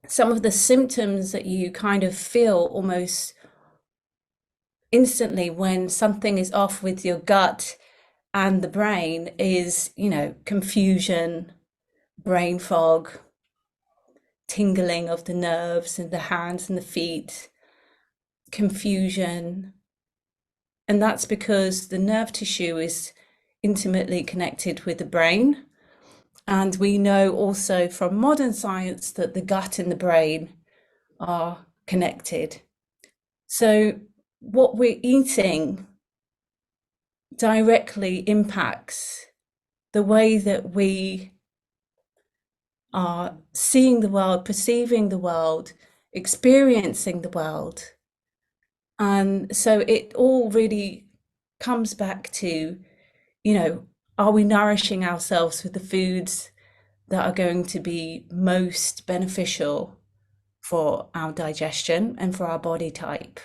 some of the symptoms that you kind of feel almost instantly when something is off with your gut and the brain is, confusion, brain fog, tingling of the nerves in the hands and the feet, confusion. And that's because the nerve tissue is intimately connected with the brain. And we know also from modern science that the gut and the brain are connected. So, what we're eating directly impacts the way that we are seeing the world, perceiving the world, experiencing the world. And so it all really comes back to, are we nourishing ourselves with the foods that are going to be most beneficial for our digestion and for our body type?